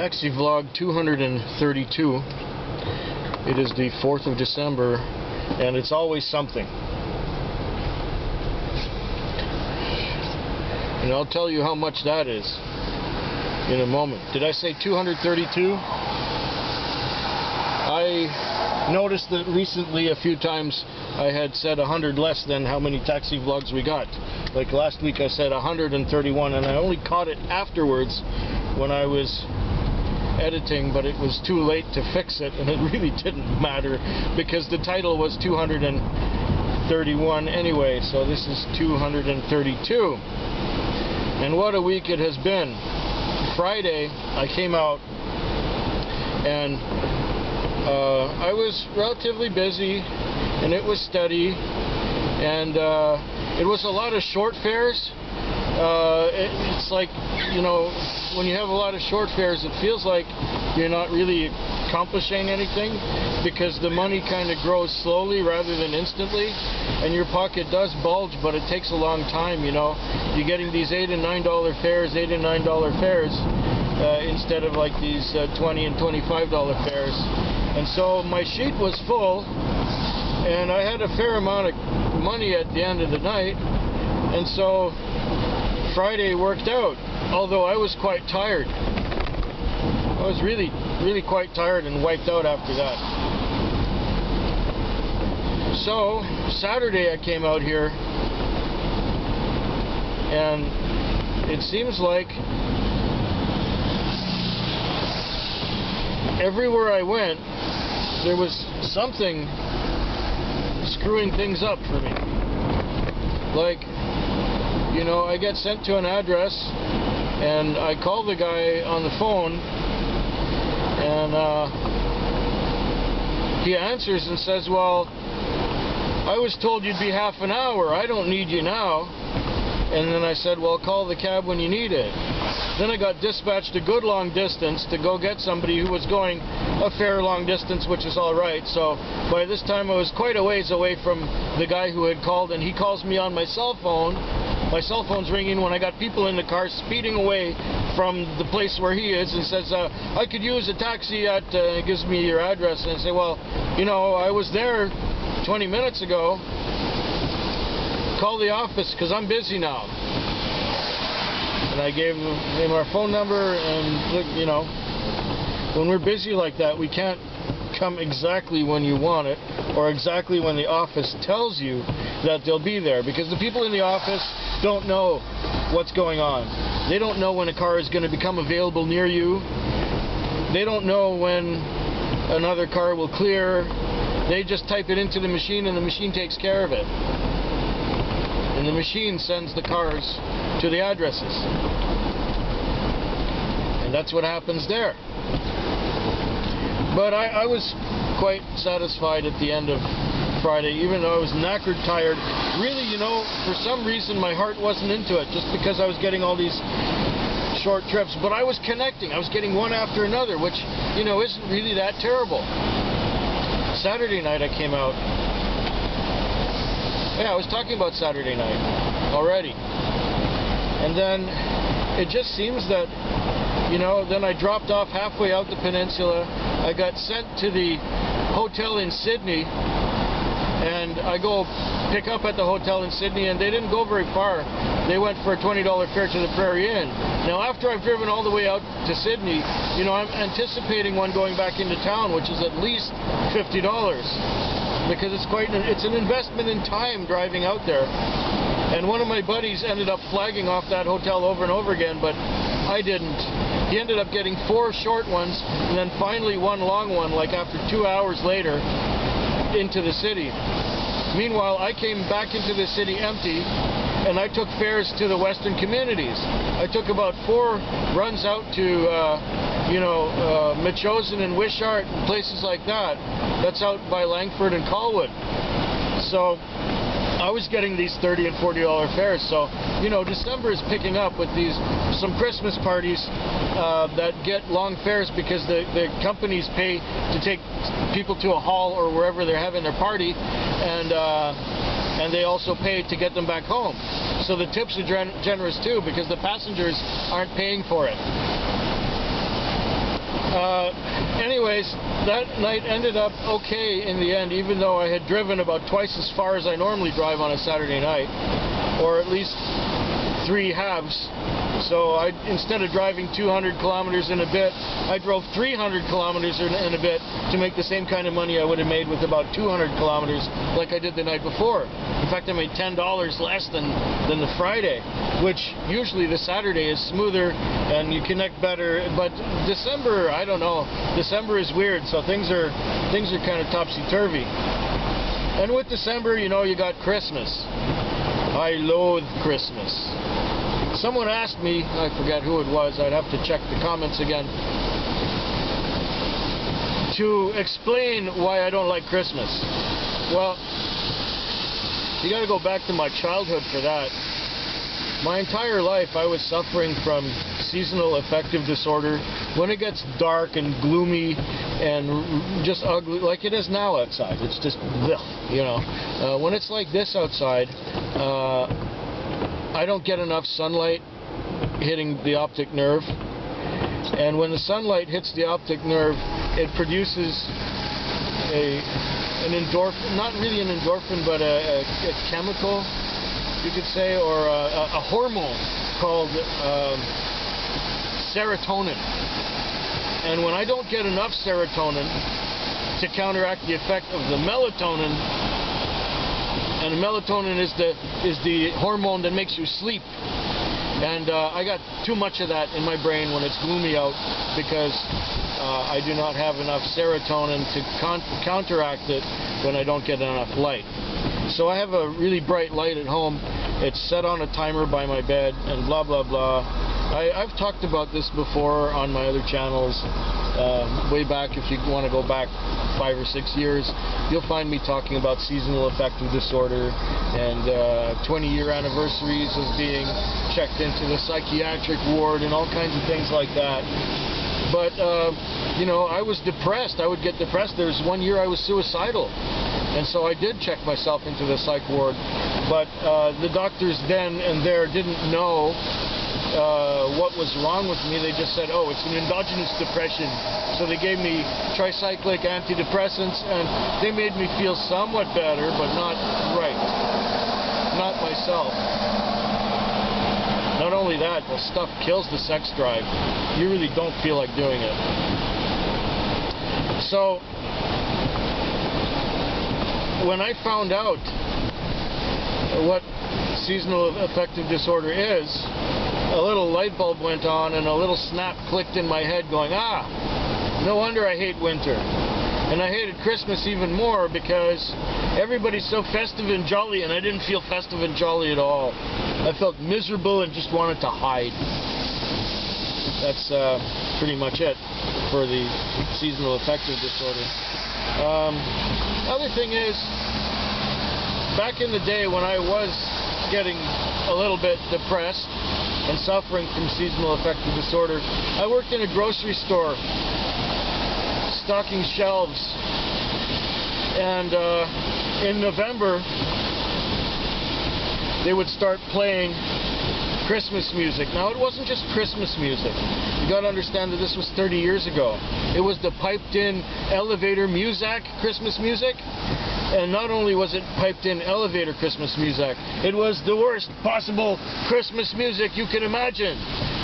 Taxi Vlog 232. It is the 4th of December, and it's always something. And I'll tell you how much that is in a moment. Did I say 232? I noticed that recently a few times I had said 100 less than how many taxi vlogs we got. Like last week I said 131, and I only caught it afterwards when I was editing, but it was too late to fix it, and it really didn't matter because the title was 231 anyway, so this is 232. And what a week it has been. Friday I came out and I was relatively busy, and it was steady, and it was a lot of short fares. It's like, you know, when you have a lot of short fares, it feels like you're not really accomplishing anything because the money kind of grows slowly rather than instantly, and your pocket does bulge, but it takes a long time. You know, you're getting these $8 and $9 fares, $8 and $9 fares instead of like these $20 and $25 fares. And so my sheet was full, and I had a fair amount of money at the end of the night, and so Friday worked out, although I was quite tired. I was really quite tired and wiped out after that. So Saturday I came out here, and it seems like everywhere I went there was something screwing things up for me. Like, you know, I get sent to an address, and I call the guy on the phone, and he answers and says, well, I was told you'd be half an hour. I don't need you now. And then I said, well, call the cab when you need it. Then I got dispatched a good long distance to go get somebody who was going a fair long distance, which is all right. So by this time I was quite a ways away from the guy who had called, and he calls me on my cell phone. My cell phone's ringing when I got people in the car speeding away from the place where he is, and says, I could use a taxi at, it gives me your address, and I say, well, you know, I was there 20 minutes ago. Call the office because I'm busy now. And I gave him our phone number, and look, you know, when we're busy like that, we can't come exactly when you want it, or exactly when the office tells you that they'll be there, because the people in the office don't know what's going on. They don't know when a car is going to become available near you. They don't know when another car will clear. They just type it into the machine, and the machine takes care of it. And the machine sends the cars to the addresses. And that's what happens there. But I was quite satisfied at the end of Friday, even though I was knackered tired. Really, you know, for some reason my heart wasn't into it, just because I was getting all these short trips. But I was connecting. I was getting one after another, which, you know, isn't really that terrible. Saturday night I came out. Yeah, I was talking about Saturday night already. And then it just seems that, you know, then I dropped off halfway out the peninsula. I got sent to the hotel in Sydney, and I go pick up at the hotel in Sydney, and they didn't go very far. They went for a $20 fare to the Prairie Inn. Now, after I've driven all the way out to Sydney, you know, I'm anticipating one going back into town, which is at least $50. Because it's an investment in time driving out there. And one of my buddies ended up flagging off that hotel over and over again, but I didn't. He ended up getting 4 short ones, and then finally one long one, like after 2 hours later, into the city. Meanwhile, I came back into the city empty, and I took fares to the western communities. I took about 4 runs out to Metchosin and Wishart and places like that. That's out by Langford and Colwood. So I was getting these $30 and $40 fares. So, you know, December is picking up with some Christmas parties that get long fares because the companies pay to take people to a hall or wherever they're having their party, and they also pay to get them back home. So the tips are generous too, because the passengers aren't paying for it. Anyways, that night ended up okay in the end, even though I had driven about twice as far as I normally drive on a Saturday night, or at least 3 halves. So instead of driving 200 kilometers in a bit, I drove 300 kilometers in a bit to make the same kind of money I would have made with about 200 kilometers like I did the night before. In fact, I made $10 less than the Friday, which usually the Saturday is smoother and you connect better. But December, I don't know. December is weird, so things are kind of topsy-turvy. And with December, you know, you got Christmas. I loathe Christmas. Someone asked me, I forget who it was, I'd have to check the comments again, to explain why I don't like Christmas. Well, you gotta go back to my childhood for that. My entire life I was suffering from seasonal affective disorder. When it gets dark and gloomy and just ugly, like it is now outside, it's just, you know. When it's like this outside, I don't get enough sunlight hitting the optic nerve, and when the sunlight hits the optic nerve, it produces an endorphin, not really an endorphin, but a chemical, you could say, or a hormone called serotonin. And when I don't get enough serotonin to counteract the effect of the melatonin, and melatonin is the hormone that makes you sleep. And I got too much of that in my brain when it's gloomy out, because I do not have enough serotonin to counteract it when I don't get enough light. So I have a really bright light at home. It's set on a timer by my bed and blah blah blah. I've talked about this before on my other channels, way back. If you want to go back 5 or 6 years, you'll find me talking about seasonal affective disorder and 20-year anniversaries of being checked into the psychiatric ward and all kinds of things like that. But you know, I was depressed. I would get depressed. There was 1 year I was suicidal, and so I did check myself into the psych ward. But the doctors then and there didn't know what was wrong with me. They just said, oh, it's an endogenous depression. So they gave me tricyclic antidepressants, and they made me feel somewhat better, but not right. Not myself. Not only that, the stuff kills the sex drive. You really don't feel like doing it. So when I found out what seasonal affective disorder is, a little light bulb went on and a little snap clicked in my head going, no wonder I hate winter. And I hated Christmas even more because everybody's so festive and jolly, and I didn't feel festive and jolly at all. I felt miserable and just wanted to hide. That's pretty much it for the seasonal affective disorder. Other thing is, back in the day when I was getting a little bit depressed and suffering from seasonal affective disorder, I worked in a grocery store stocking shelves, and in November they would start playing Christmas music. Now, it wasn't just Christmas music. You got to understand that this was 30 years ago. It was the piped-in elevator Muzak Christmas music. And not only was it piped-in elevator Christmas music, it was the worst possible Christmas music you can imagine.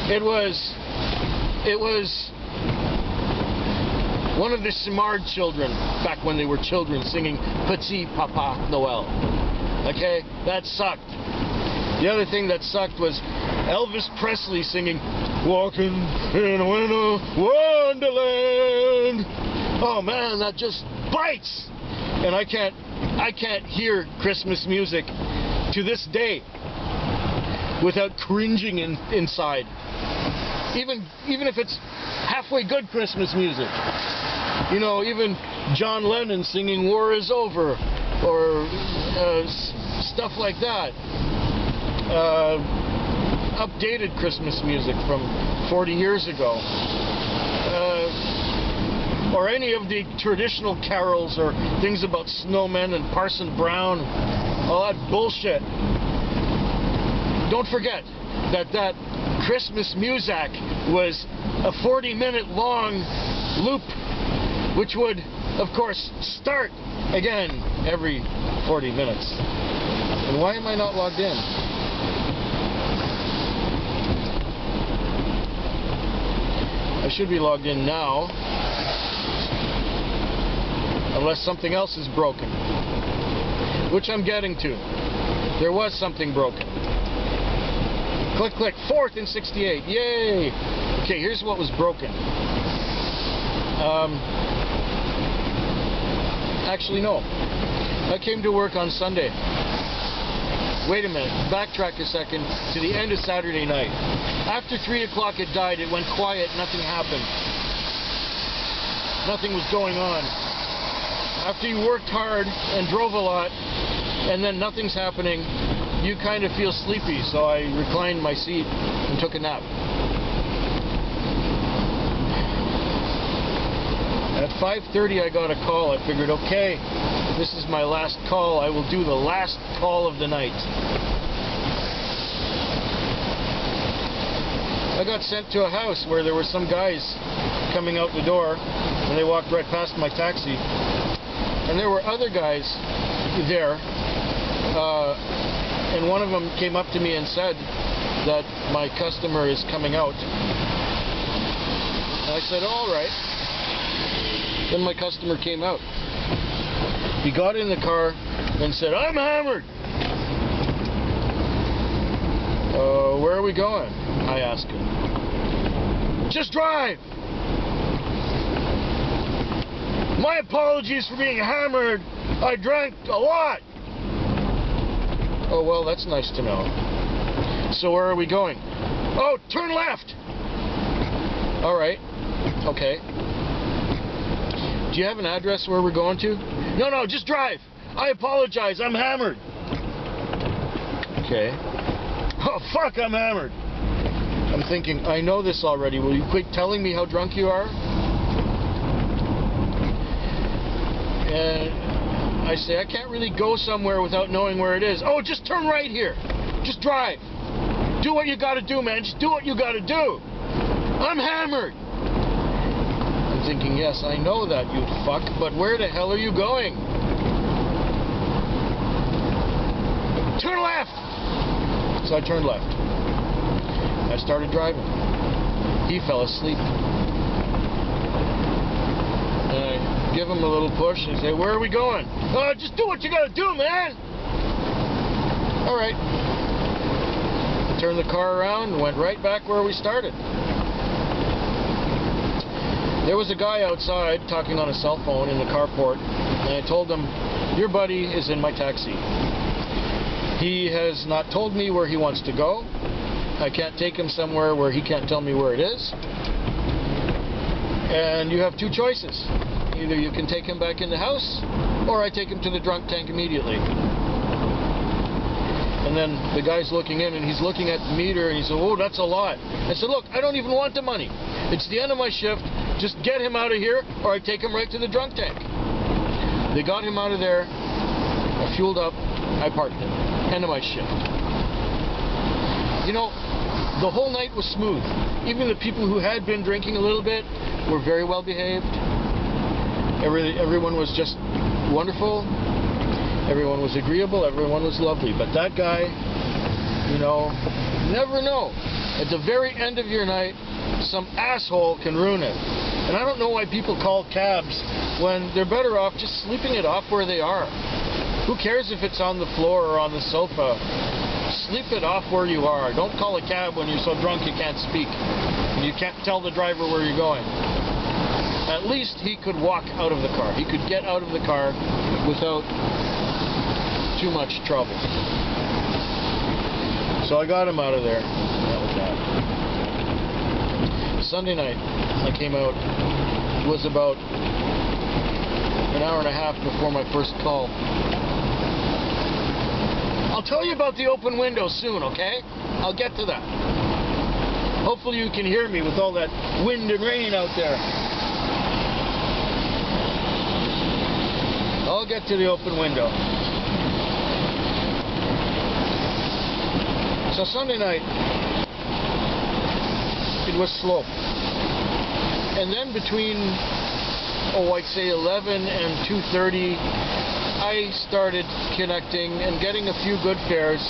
It was one of the Simard children, back when they were children, singing Petit Papa Noel. Okay, that sucked. The other thing that sucked was Elvis Presley singing Walking in a Winter Wonderland. Oh man, that just bites. And I can't hear Christmas music to this day without cringing inside. Even if it's halfway good Christmas music. You know, even John Lennon singing War is Over, or stuff like that. Updated Christmas music from 40 years ago. Or any of the traditional carols or things about snowmen and Parson Brown, all that bullshit. Don't forget that Christmas music was a 40-minute long loop, which would, of course, start again every 40 minutes. And why am I not logged in? I should be logged in now, unless something else is broken, which I'm getting to. There was something broken. Click, click, 4th and 68, yay! Okay, here's what was broken. Actually, no. I came to work on Sunday. Wait a minute, backtrack a second to the end of Saturday night. After 3 o'clock it died, it went quiet, nothing happened. Nothing was going on. After you worked hard and drove a lot, and then nothing's happening, you kind of feel sleepy, so I reclined my seat and took a nap. At 5:30 I got a call. I figured, okay, this is my last call. I will do the last call of the night. I got sent to a house where there were some guys coming out the door, and they walked right past my taxi. And there were other guys there, and one of them came up to me and said that my customer is coming out. And I said, all right. Then my customer came out. He got in the car and said, I'm hammered. Where are we going? I asked him. Just drive. My apologies for being hammered. I drank a lot. Oh, well, that's nice to know. So where are we going? Oh, turn left. All right. Okay. Do you have an address where we're going to? No, just drive. I apologize. I'm hammered. Okay. Oh, fuck, I'm hammered. I'm thinking, I know this already. Will you quit telling me how drunk you are? And I say, I can't really go somewhere without knowing where it is. Oh, just turn right here. Just drive. Do what you gotta do, man. Just do what you gotta do. I'm hammered. I'm thinking, yes, I know that, you fuck, but where the hell are you going? Turn left! So I turned left. I started driving. He fell asleep. And I give him a little push and say, where are we going? Just do what you gotta do, man! Alright. Turned the car around and went right back where we started. There was a guy outside talking on a cell phone in the carport, and I told him, your buddy is in my taxi. He has not told me where he wants to go. I can't take him somewhere where he can't tell me where it is. And you have two choices. Either you can take him back in the house, or I take him to the drunk tank immediately. And then the guy's looking in, and he's looking at the meter, and he said, oh, that's a lot. I said, look, I don't even want the money. It's the end of my shift. Just get him out of here, or I take him right to the drunk tank. They got him out of there. I fueled up. I parked him. End of my shift. You know, the whole night was smooth. Even the people who had been drinking a little bit were very well behaved. Everyone was just wonderful. Everyone was agreeable. Everyone was lovely. But that guy, you know, never know. At the very end of your night, some asshole can ruin it. And I don't know why people call cabs when they're better off just sleeping it off where they are. Who cares if it's on the floor or on the sofa? Sleep it off where you are. Don't call a cab when you're so drunk you can't speak. And you can't tell the driver where you're going. At least he could walk out of the car. He could get out of the car without too much trouble. So I got him out of there. That was that. Sunday night, I came out. It was about an hour and a half before my first call. I'll tell you about the open window soon, okay? I'll get to that. Hopefully you can hear me with all that wind and rain out there. I'll get to the open window. So Sunday night, was slope. And then between, I'd say 11 and 2:30, I started connecting and getting a few good fares,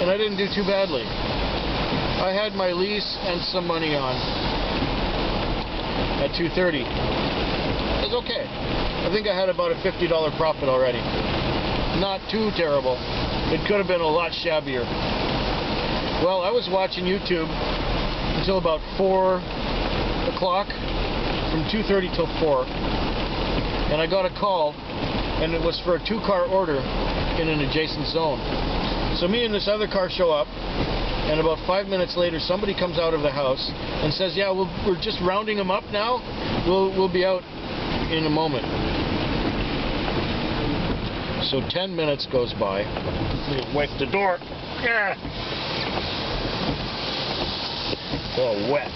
and I didn't do too badly. I had my lease and some money on at 2:30. It was okay. I think I had about a $50 profit already. Not too terrible. It could have been a lot shabbier. Well, I was watching YouTube until about 4 o'clock, from 2:30 till 4, and I got a call, and it was for a 2-car order in an adjacent zone. So me and this other car show up, and about 5 minutes later, somebody comes out of the house and says, "Yeah, we're just rounding them up now. We'll be out in a moment." So 10 minutes goes by. Let me wipe the door. Yeah. It's all wet.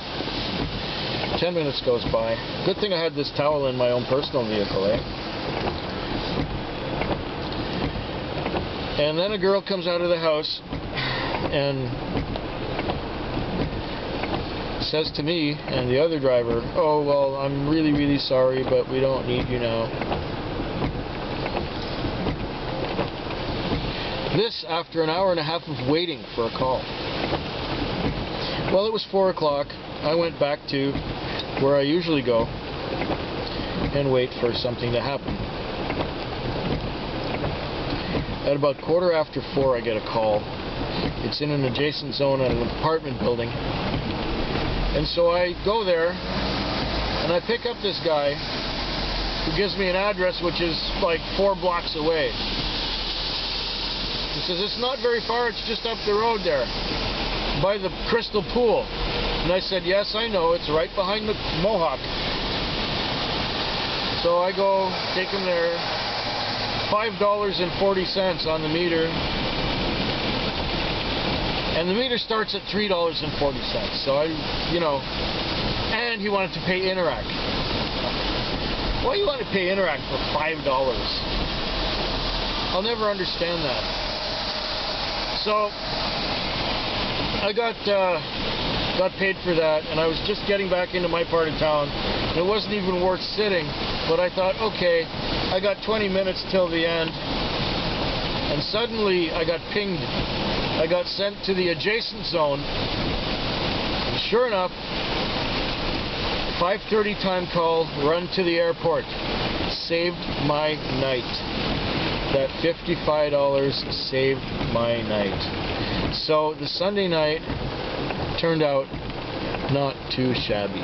10 minutes goes by. Good thing I had this towel in my own personal vehicle, eh? And then a girl comes out of the house and says to me and the other driver, "Oh, well, I'm really, really sorry, but we don't need you now." This after an hour and a half of waiting for a call. Well, it was 4 o'clock. I went back to where I usually go and wait for something to happen. At about 4:15, I get a call. It's in an adjacent zone at an apartment building. And so I go there and I pick up this guy who gives me an address which is like 4 blocks away. He says, "It's not very far, it's just up the road there, by the Crystal Pool." And I said, "Yes, I know, it's right behind the Mohawk." So I go, take him there, $5.40 on the meter. And the meter starts at $3.40. So and he wanted to pay Interac. Why do you want to pay Interac for $5? I'll never understand that. So I got paid for that, and I was just getting back into my part of town. It wasn't even worth sitting, but I thought, okay, I got 20 minutes till the end, and suddenly I got pinged. I got sent to the adjacent zone, and sure enough, 5:30 time call, run to the airport. Saved my night. That $55 saved my night. So the Sunday night turned out not too shabby.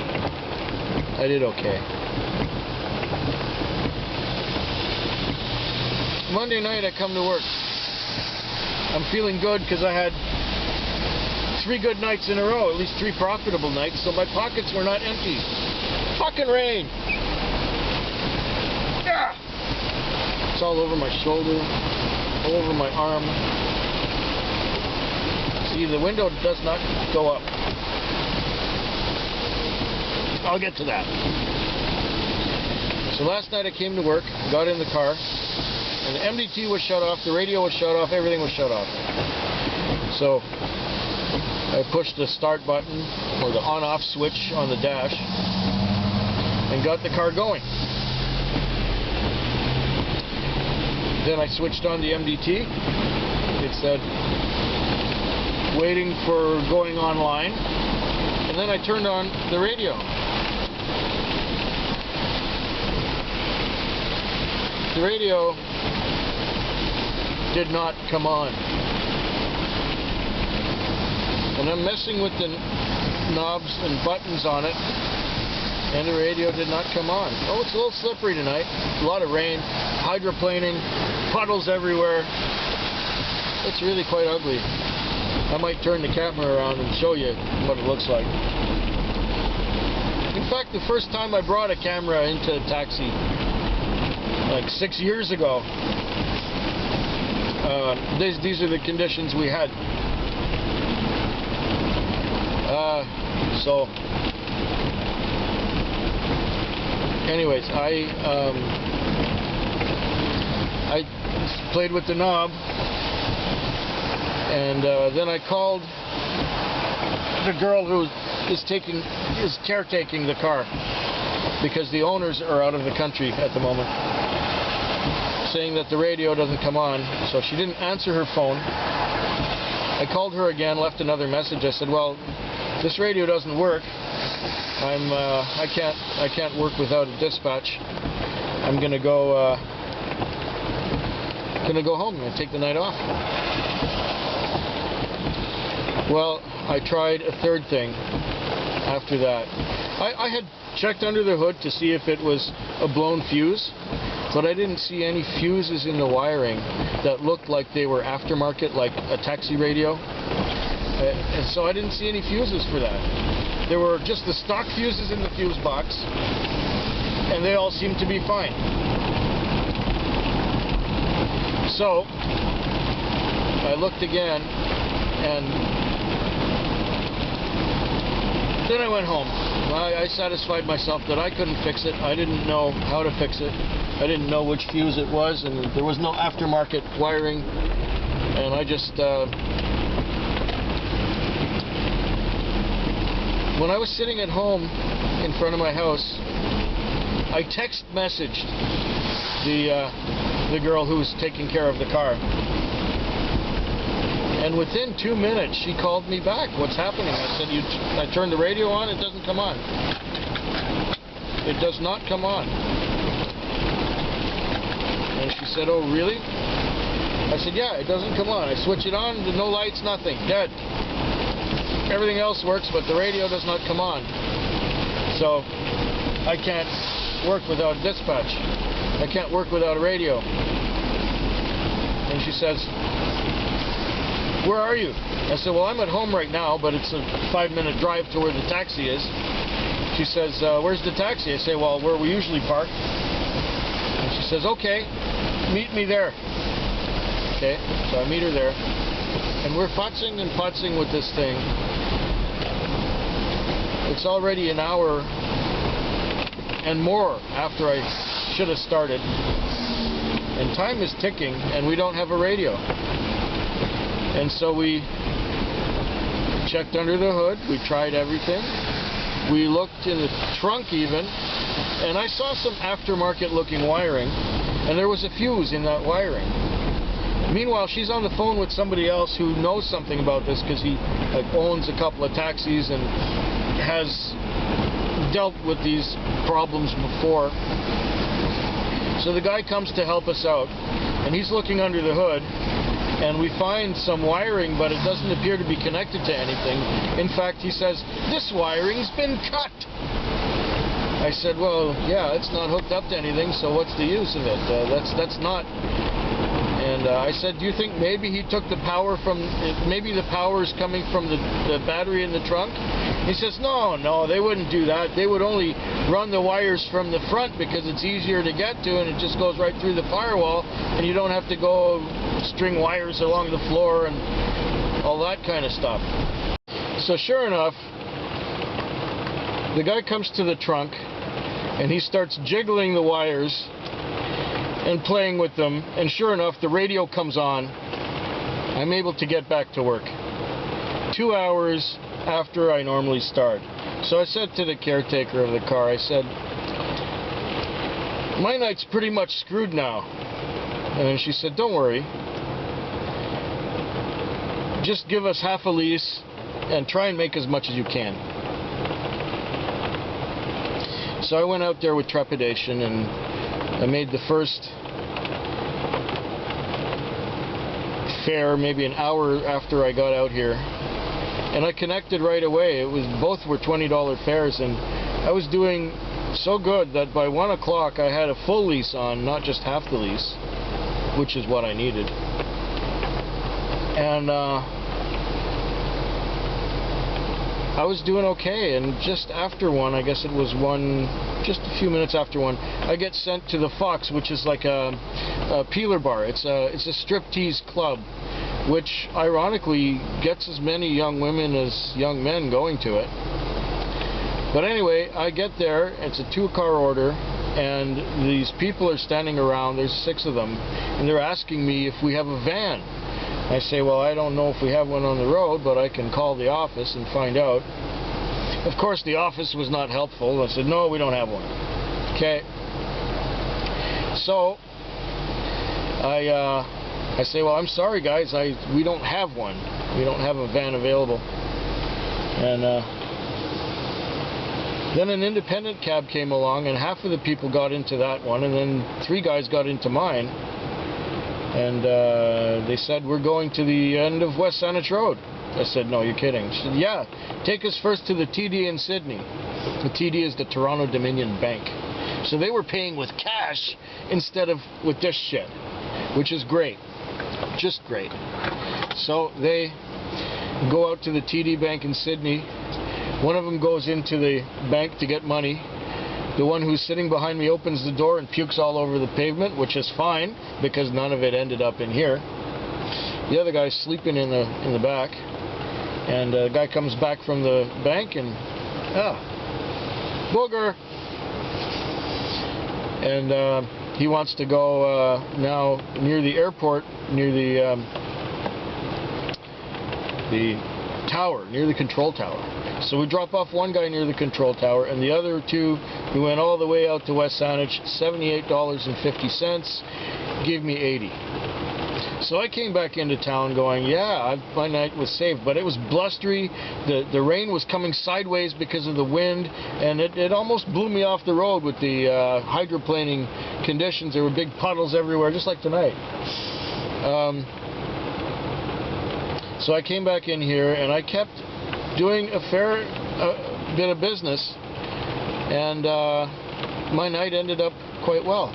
I did okay. Monday night I come to work. I'm feeling good because I had 3 good nights in a row, at least 3 profitable nights, so my pockets were not empty. Fucking rain! Yeah! It's all over my shoulder, all over my arm. See, the window does not go up. I'll get to that. So last night I came to work, got in the car, and the MDT was shut off, the radio was shut off, everything was shut off. So I pushed the start button, or the on-off switch on the dash, and got the car going. Then I switched on the MDT. It said, waiting for going online. And then I turned on the radio. The radio did not come on. And I'm messing with the knobs and buttons on it, and the radio did not come on. Oh, it's a little slippery tonight. A lot of rain, hydroplaning, puddles everywhere. It's really quite ugly. I might turn the camera around and show you what it looks like. In fact, the first time I brought a camera into a taxi, like 6 years ago, these are the conditions we had. So anyways, I played with the knob, and then I called the girl who is caretaking the car because the owners are out of the country at the moment, saying that the radio doesn't come on. So she didn't answer her phone. I called her again, left another message. I said, well, this radio doesn't work. I can't work without a dispatch. I'm gonna go home and take the night off. Well, I tried a third thing after that. I had checked under the hood to see if it was a blown fuse, but I didn't see any fuses in the wiring that looked like they were aftermarket, like a taxi radio. And so I didn't see any fuses for that. There were just the stock fuses in the fuse box, and they all seemed to be fine. So I looked again, and then I went home. I satisfied myself that I couldn't fix it. I didn't know how to fix it. I didn't know which fuse it was, and there was no aftermarket wiring. And I just, when I was sitting at home in front of my house, I text messaged the girl who was taking care of the car. And within 2 minutes, she called me back. What's happening? I said, I turned the radio on, it doesn't come on. It does not come on. And she said, oh, really? I said, yeah, it doesn't come on. I switch it on, no lights, nothing, dead. Everything else works, but the radio does not come on. So, I can't work without dispatch. I can't work without a radio. And she says, where are you? I said, well, I'm at home right now, but it's a 5-minute drive to where the taxi is. She says, where's the taxi? I say, well, where we usually park. And she says, okay, meet me there. Okay, so I meet her there. And we're futzing and putzing with this thing. It's already an hour and more after I should have started. And time is ticking, and we don't have a radio. And so we checked under the hood, we tried everything. We looked in the trunk even, and I saw some aftermarket looking wiring, and there was a fuse in that wiring. Meanwhile, she's on the phone with somebody else who knows something about this because he owns a couple of taxis and has dealt with these problems before. So the guy comes to help us out, and he's looking under the hood, and we find some wiring, but it doesn't appear to be connected to anything. In fact, he says, this wiring's been cut. I said, well, yeah, it's not hooked up to anything, so what's the use of it? That's not... And I said, do you think maybe he took the power from... Maybe the power is coming from the battery in the trunk? He says, no, they wouldn't do that. They would only run the wires from the front because it's easier to get to, and it just goes right through the firewall, and you don't have to go string wires along the floor and all that kind of stuff. So sure enough, the guy comes to the trunk, and he starts jiggling the wires and playing with them, and sure enough, the radio comes on. I'm able to get back to work 2 hours after I normally start. So I said to the caretaker of the car, I said, my night's pretty much screwed now. And she said, don't worry, just give us half a lease and try and make as much as you can. So I went out there with trepidation, and I made the first fare maybe an hour after I got out here, and I connected right away. Both were $20 fares, and I was doing so good that by 1 o'clock I had a full lease on, not just half the lease, which is what I needed. And I was doing okay, and just after 1, I guess it was 1, just a few minutes after 1, I get sent to the Fox, which is like a peeler bar. It's a striptease club, which ironically gets as many young women as young men going to it. But anyway, I get there, it's a 2-car order, and these people are standing around, there's 6 of them, and they're asking me if we have a van. I say, well, I don't know if we have one on the road, but I can call the office and find out. Of course, the office was not helpful. I said, no, we don't have one. Okay. So I say, well, I'm sorry, guys. We don't have one. We don't have a van available. And then an independent cab came along, and half of the people got into that one, and then 3 guys got into mine. And they said, we're going to the end of West Saanich Road. I said, no, you're kidding. She said, yeah, take us first to the TD in Sydney. The TD is the Toronto Dominion Bank. So they were paying with cash instead of with this shit, which is great. Just great. So they go out to the TD Bank in Sydney. One of them goes into the bank to get money. The one who's sitting behind me opens the door and pukes all over the pavement, which is fine because none of it ended up in here. The other guy's sleeping in the back, and the guy comes back from the bank and booger, and he wants to go now near the airport, near the tower, near the control tower. So we drop off one guy near the control tower, and the other 2 who went all the way out to West Saanich, $78.50, give me $80. So I came back into town going, yeah, my night was saved, but it was blustery. The rain was coming sideways because of the wind, and it almost blew me off the road with the hydroplaning conditions. There were big puddles everywhere, just like tonight. So I came back in here, and I kept doing a fair bit of business, and my night ended up quite well.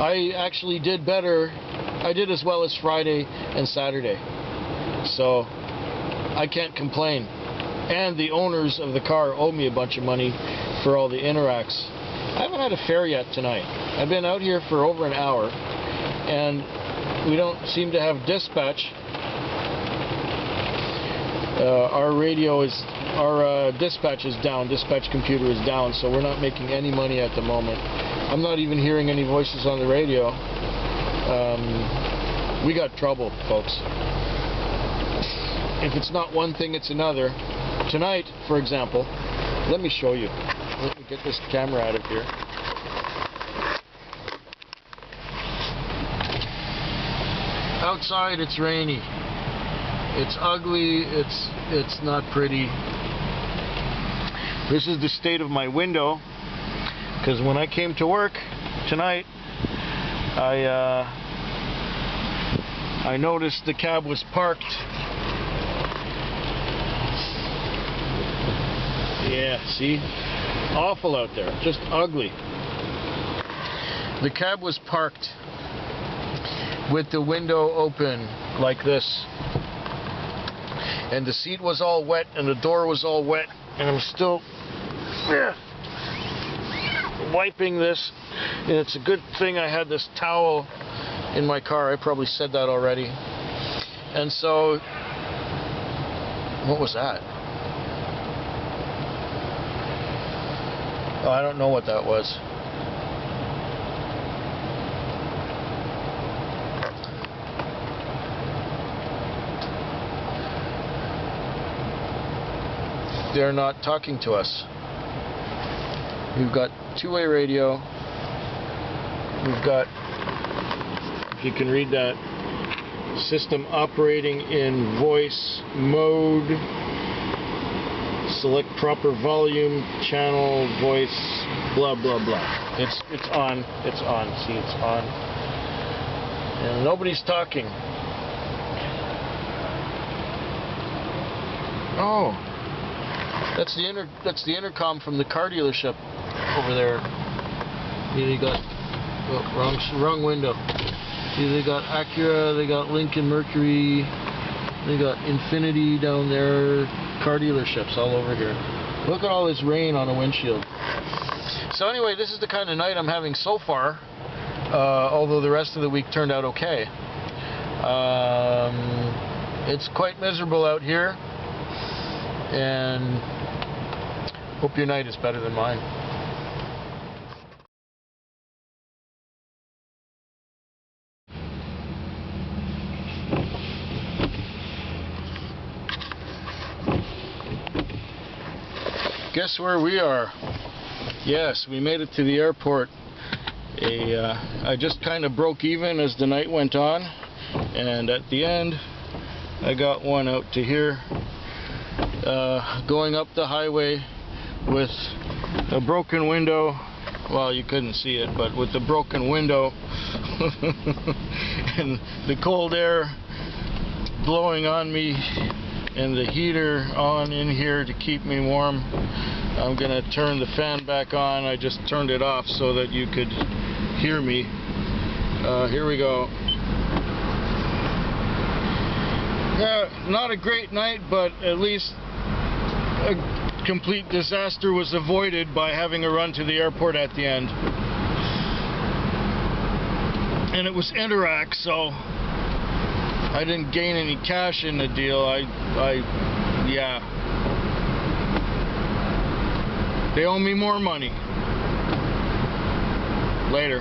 I actually did better. I did as well as Friday and Saturday, so I can't complain. And the owners of the car owe me a bunch of money for all the Interacts. I haven't had a fare yet tonight. I've been out here for over an hour, and we don't seem to have dispatch. Our dispatch is down. Dispatch computer is down, so we're not making any money at the moment. I'm not even hearing any voices on the radio. We got trouble, folks. If it's not one thing, it's another. Tonight, for example, let me show you. Let me get this camera out of here. Outside, it's rainy. It's ugly. It's not pretty. This is the state of my window, because when I came to work tonight, I noticed the cab was parked. Yeah, see? Awful out there. Just ugly. The cab was parked with the window open like this. And the seat was all wet, and the door was all wet, and I'm still wiping this. And it's a good thing I had this towel in my car. I probably said that already. And so, what was that? Oh, I don't know what that was. They're not talking to us. We've got two-way radio. We've got, if you can read that, system operating in voice mode. Select proper volume, channel, voice, blah blah blah. It's on. It's on. See, it's on. And nobody's talking. Oh. That's the intercom from the car dealership over there. Here they got wrong window. Here they got Acura, they got Lincoln Mercury, they got Infiniti down there. Car dealerships all over here. Look at all this rain on a windshield. So anyway, this is the kind of night I'm having so far. Although the rest of the week turned out okay. It's quite miserable out here, and hope your night is better than mine. Guess where we are? Yes, we made it to the airport. I just kind of broke even as the night went on, and at the end I got one out to here, going up the highway with a broken window. Well, you couldn't see it, but with the broken window and the cold air blowing on me and the heater on in here to keep me warm. I'm gonna turn the fan back on. I just turned it off so that you could hear me. Here we go. Not a great night, but at least a complete disaster was avoided by having a run to the airport at the end. And it was Interac, so I didn't gain any cash in the deal. Yeah. They owe me more money. Later.